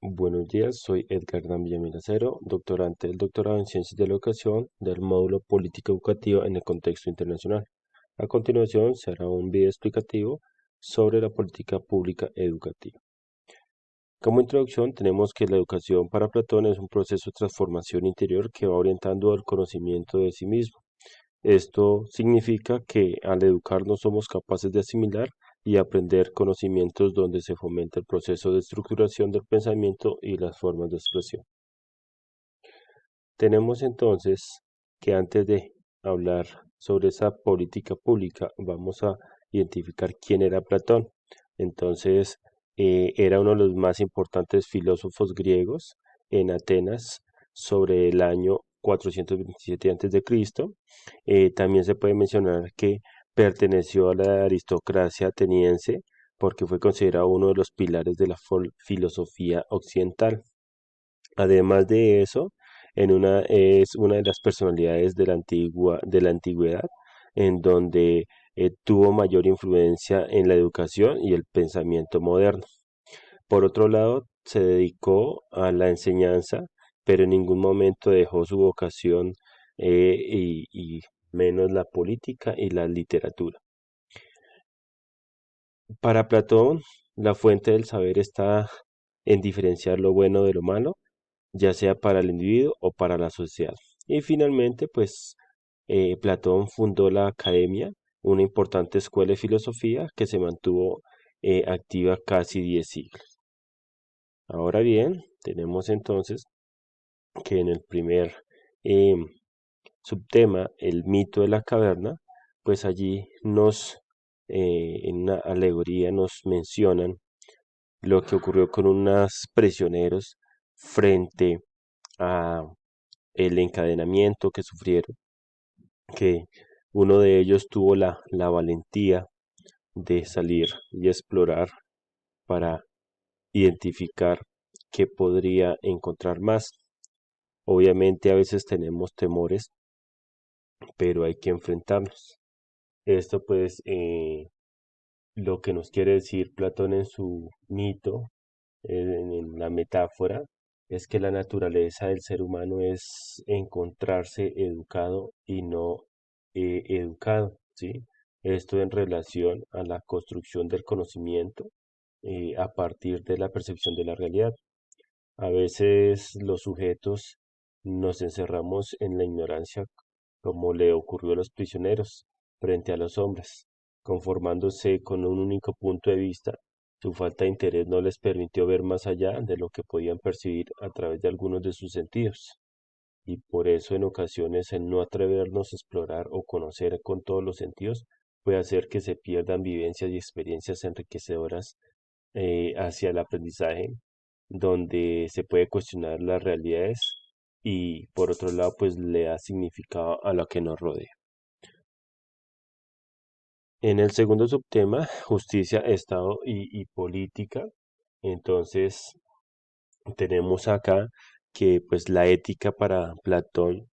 Buenos días, soy Edgar Dan Villamil, doctorante del doctorado en Ciencias de la Educación del módulo Política Educativa en el contexto internacional. A continuación se hará un video explicativo sobre la política pública educativa. Como introducción tenemos que la educación para Platón es un proceso de transformación interior que va orientando al conocimiento de sí mismo. Esto significa que al educarnos somos capaces de asimilar y aprender conocimientos donde se fomenta el proceso de estructuración del pensamiento y las formas de expresión. Tenemos entonces que antes de hablar sobre esa política pública, vamos a identificar quién era Platón. Entonces, era uno de los más importantes filósofos griegos en Atenas sobre el año 427 a.C. También se puede mencionar que perteneció a la aristocracia ateniense porque fue considerado uno de los pilares de la filosofía occidental. Además de eso, es una de las personalidades de la antigüedad en donde tuvo mayor influencia en la educación y el pensamiento moderno. Por otro lado, se dedicó a la enseñanza, pero en ningún momento dejó su vocación y menos la política y la literatura. Para Platón, la fuente del saber está en diferenciar lo bueno de lo malo, ya sea para el individuo o para la sociedad. Y finalmente, pues Platón fundó la Academia, una importante escuela de filosofía que se mantuvo activa casi 10 siglos. Ahora bien, tenemos entonces que en el primer em, subtema, el mito de la caverna, pues allí en una alegoría nos mencionan lo que ocurrió con unos prisioneros frente a el encadenamiento que sufrieron, que uno de ellos tuvo la valentía de salir y explorar para identificar qué podría encontrar más. Obviamente a veces tenemos temores, pero hay que enfrentarlos. Esto pues lo que nos quiere decir Platón en su mito, en la metáfora, es que la naturaleza del ser humano es encontrarse educado y no educado, ¿sí? Esto en relación a la construcción del conocimiento a partir de la percepción de la realidad. A veces los sujetos nos encerramos en la ignorancia, como le ocurrió a los prisioneros frente a los hombres, conformándose con un único punto de vista. Su falta de interés no les permitió ver más allá de lo que podían percibir a través de algunos de sus sentidos. Y por eso en ocasiones el no atrevernos a explorar o conocer con todos los sentidos puede hacer que se pierdan vivencias y experiencias enriquecedoras hacia el aprendizaje, donde se puede cuestionar las realidades y por otro lado pues le da significado a lo que nos rodea. En el segundo subtema, justicia, Estado y política, entonces tenemos acá que pues la ética para Platón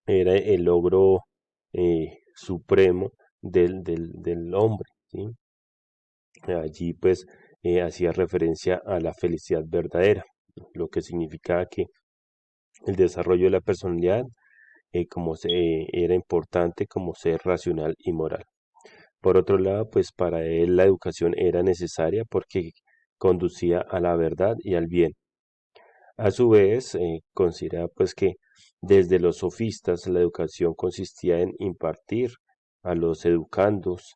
era el logro supremo del hombre, ¿sí? Allí pues hacía referencia a la felicidad verdadera, lo que significaba que el desarrollo de la personalidad era importante como ser racional y moral. Por otro lado, pues para él la educación era necesaria porque conducía a la verdad y al bien. A su vez, considera pues que desde los sofistas la educación consistía en impartir a los educandos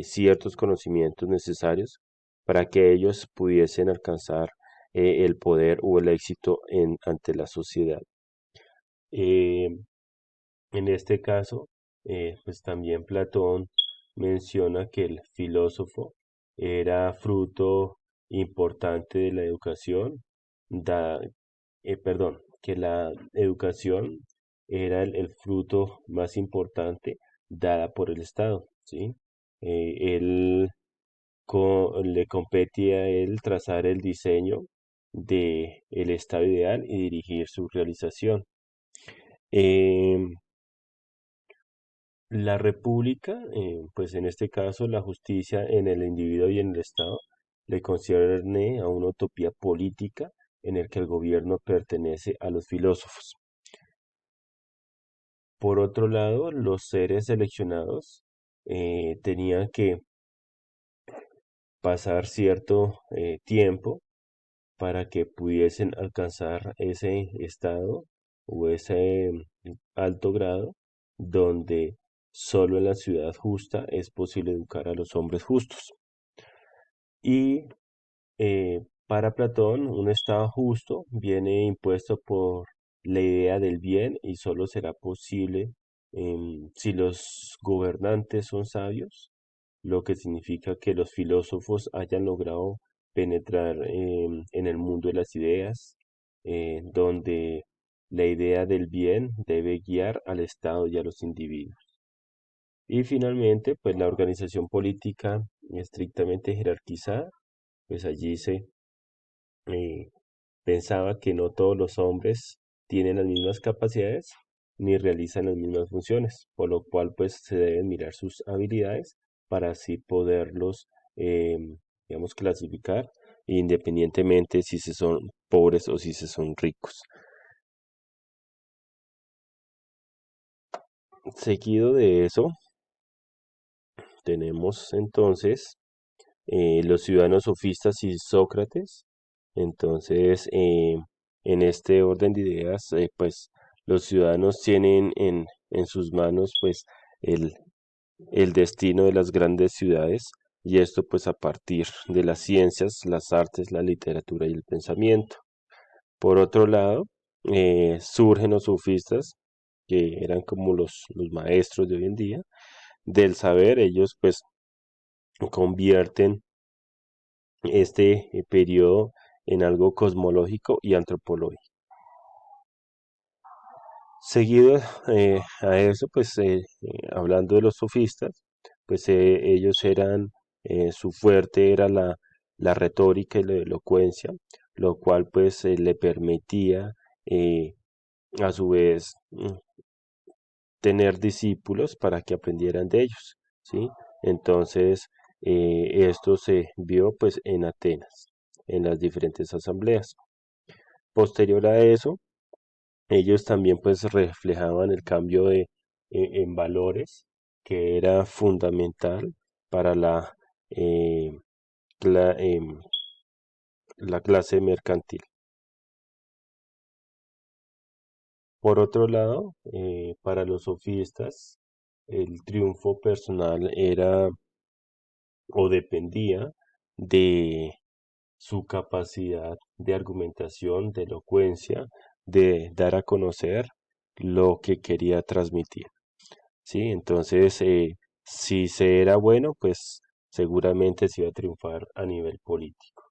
ciertos conocimientos necesarios para que ellos pudiesen alcanzar el poder o el éxito ante la sociedad. Eh, en este caso, pues también Platón menciona que el filósofo era fruto importante de la educación, da, que la educación era el fruto más importante dada por el Estado, ¿sí? Le competía a él trazar el diseño de el estado ideal y dirigir su realización. Em, la república, pues en este caso la justicia en el individuo y en el Estado, le concierne a una utopía política en el que el gobierno pertenece a los filósofos. Por otro lado, los seres seleccionados tenían que pasar cierto tiempo para que pudiesen alcanzar ese estado o ese alto grado donde solo en la ciudad justa es posible educar a los hombres justos. Y para Platón, un estado justo viene impuesto por la idea del bien y solo será posible si los gobernantes son sabios, lo que significa que los filósofos hayan logrado penetrar en el mundo de las ideas, donde la idea del bien debe guiar al Estado y a los individuos. Y finalmente, pues la organización política estrictamente jerarquizada, pues allí se eh, pensaba que no todos los hombres tienen las mismas capacidades ni realizan las mismas funciones, por lo cual pues se deben mirar sus habilidades para así poderlos, digamos, clasificar independientemente si se son pobres o si se son ricos. Seguido de eso, tenemos entonces los ciudadanos sofistas y Sócrates. Entonces, en este orden de ideas, pues los ciudadanos tienen en sus manos pues el, el destino de las grandes ciudades y esto pues a partir de las ciencias, las artes, la literatura y el pensamiento. Por otro lado, surgen los sofistas, que eran como los maestros de hoy en día, del saber, ellos pues convierten este periodo en algo cosmológico y antropológico. Seguido a eso, pues hablando de los sofistas, pues ellos eran, su fuerte era la retórica y la elocuencia, lo cual pues le permitía eh, a su vez tener discípulos para que aprendieran de ellos, ¿sí? Entonces, esto se vio pues en Atenas, en las diferentes asambleas. Posterior a eso, ellos también pues reflejaban el cambio en valores que era fundamental para eh, cla- em, la clase mercantil. Por otro lado, para los sofistas, el triunfo personal era o dependía de su capacidad de argumentación, de elocuencia, de dar a conocer lo que quería transmitir. ¿Sí? Entonces, si se era bueno, pues seguramente se iba a triunfar a nivel político.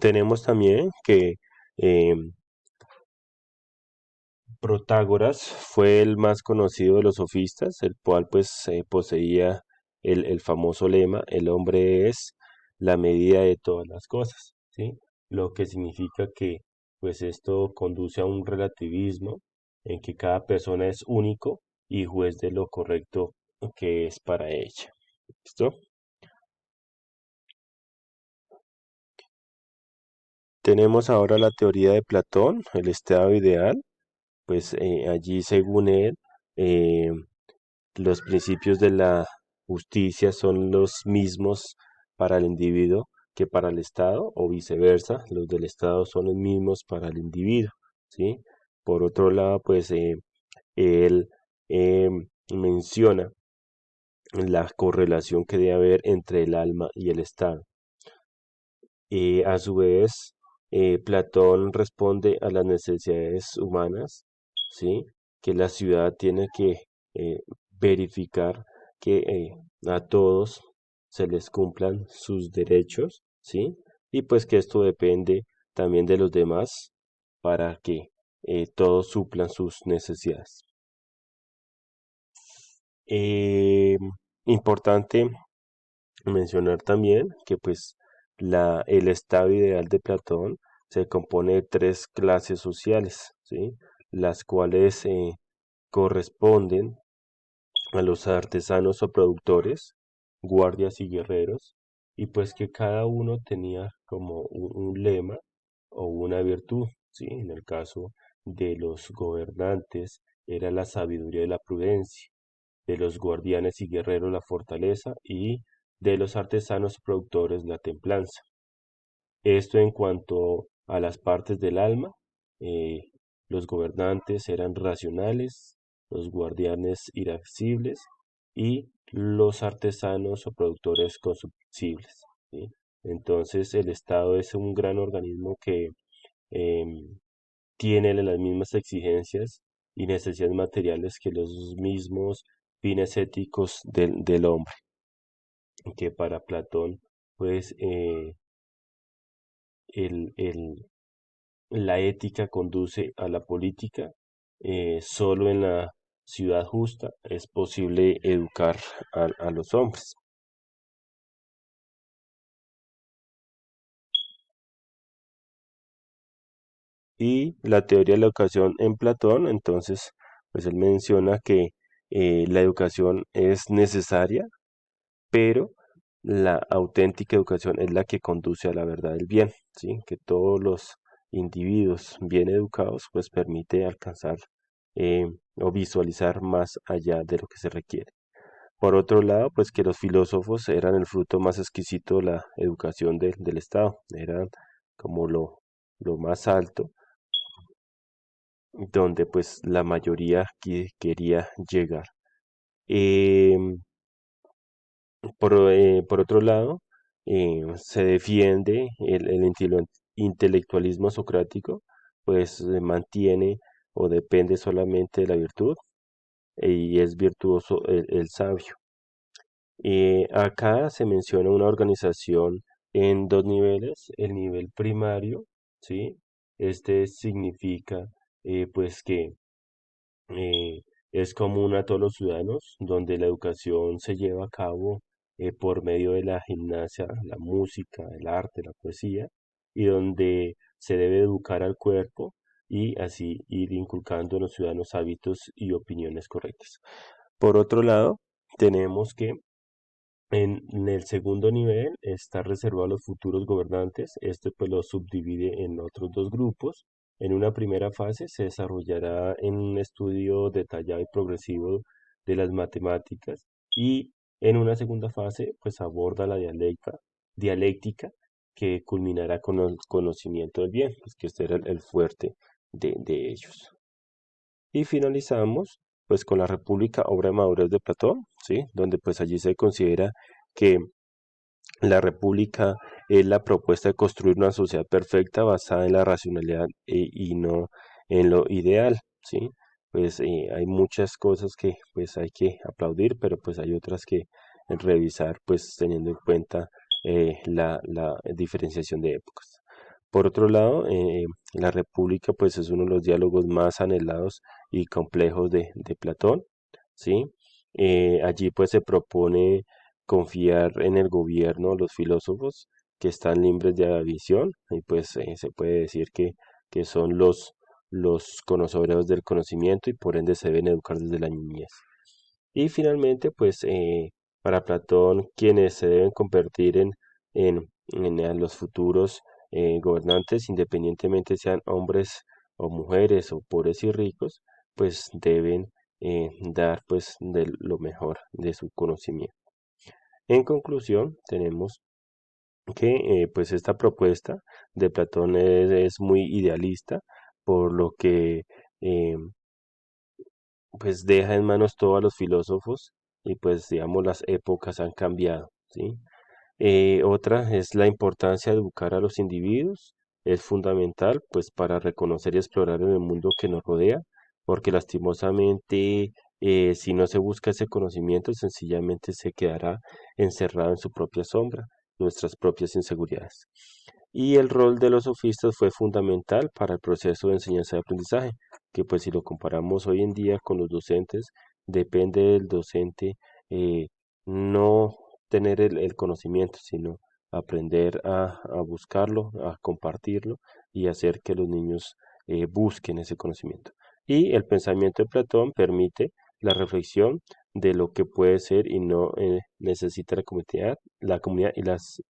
Tenemos también que eh, Protágoras fue el más conocido de los sofistas, el cual pues poseía el famoso lema, el hombre es la medida de todas las cosas, ¿sí? Lo que significa que pues esto conduce a un relativismo en que cada persona es único y juez de lo correcto que es para ella. ¿Listo? Tenemos ahora la teoría de Platón, el estado ideal, pues allí según él, eh, los principios de la justicia son los mismos para el individuo que para el Estado o viceversa, los del Estado son los mismos para el individuo, ¿sí? Por otro lado, pues él menciona la correlación que debe haber entre el alma y el Estado. A su vez, Platón responde a las necesidades humanas, ¿sí? Que la ciudad tiene que eh, verificar que a todos se les cumplan sus derechos, ¿sí? Y pues que esto depende también de los demás para que todos suplan sus necesidades. Eh, Importante mencionar también que pues el estado ideal de Platón se compone de tres clases sociales, ¿sí? Las cuales corresponden a los artesanos o productores, guardias y guerreros, y pues que cada uno tenía como un lema o una virtud, ¿sí? En el caso de los gobernantes era la sabiduría y la prudencia, de los guardianes y guerreros la fortaleza y de los artesanos y productores la templanza. Esto en cuanto a las partes del alma, eh, los gobernantes eran racionales, los guardianes irascibles y los artesanos o productores constructibles, ¿sí? Entonces el Estado es un gran organismo que em, tiene las mismas exigencias y necesidades materiales que los mismos fines éticos del hombre, que para Platón, pues el la ética conduce a la política. Solo en la ciudad justa es posible educar a los hombres. Y la teoría de la educación en Platón, entonces, pues él menciona que la educación es necesaria, pero la auténtica educación es la que conduce a la verdad del bien, ¿sí? Que todos los individuos bien educados pues permite alcanzar eh, o visualizar más allá de lo que se requiere. Por otro lado, pues que los filósofos eran el fruto más exquisito de la educación del Estado, eran como lo más alto, donde pues la mayoría quería llegar. Em, por otro lado, se defiende el intelectualismo socrático, pues mantiene o depende solamente de la virtud y es virtuoso el sabio. Acá se menciona una organización en dos niveles, el nivel primario, ¿sí? Este significa pues que eh, es común a todos los ciudadanos, donde la educación se lleva a cabo por medio de la gimnasia, la música, el arte, la poesía, y donde se debe educar al cuerpo y así ir inculcando en los ciudadanos hábitos y opiniones correctas. Por otro lado, tenemos que en el segundo nivel está reservado a los futuros gobernantes. Este pues lo subdivide en otros dos grupos. En una primera fase se desarrollará en un estudio detallado y progresivo de las matemáticas y en una segunda fase pues aborda la dialéctica que culminará con el conocimiento del bien, pues que este era el fuerte de ellos. Y finalizamos pues con la República, obra de madurez de Platón, ¿sí? Donde pues allí se considera que la República es la propuesta de construir una sociedad perfecta basada en la racionalidad y no en lo ideal, ¿sí? Pues hay muchas cosas que pues hay que aplaudir, pero pues hay otras que revisar pues teniendo en cuenta la diferenciación de épocas. Por otro lado, la República pues es uno de los diálogos más anhelados y complejos de Platón, ¿sí? Allí pues se propone confiar en el gobierno, los filósofos que están libres de visión y pues se puede decir que son los conocedores del conocimiento y por ende se deben educar desde la niñez. Y finalmente, pues para Platón, quienes se deben convertir en los futuros gobernantes, independientemente sean hombres o mujeres o pobres y ricos, pues deben dar pues de lo mejor de su conocimiento. En conclusión, tenemos que pues esta propuesta de Platón es muy idealista, por lo que eh, pues deja en manos todos a los filósofos y pues digamos las épocas han cambiado, ¿sí? Otra es la importancia de educar a los individuos. Es fundamental, pues, para reconocer y explorar en el mundo que nos rodea, porque lastimosamente, si no se busca ese conocimiento, sencillamente se quedará encerrado en su propia sombra, nuestras propias inseguridades. Y el rol de los sofistas fue fundamental para el proceso de enseñanza y aprendizaje, que pues si lo comparamos hoy en día con los docentes, depende del docente eh, no tener el conocimiento, sino aprender a buscarlo, a compartirlo y hacer que los niños busquen ese conocimiento. Y el pensamiento de Platón permite la reflexión de lo que puede ser y no necesita la comunidad y las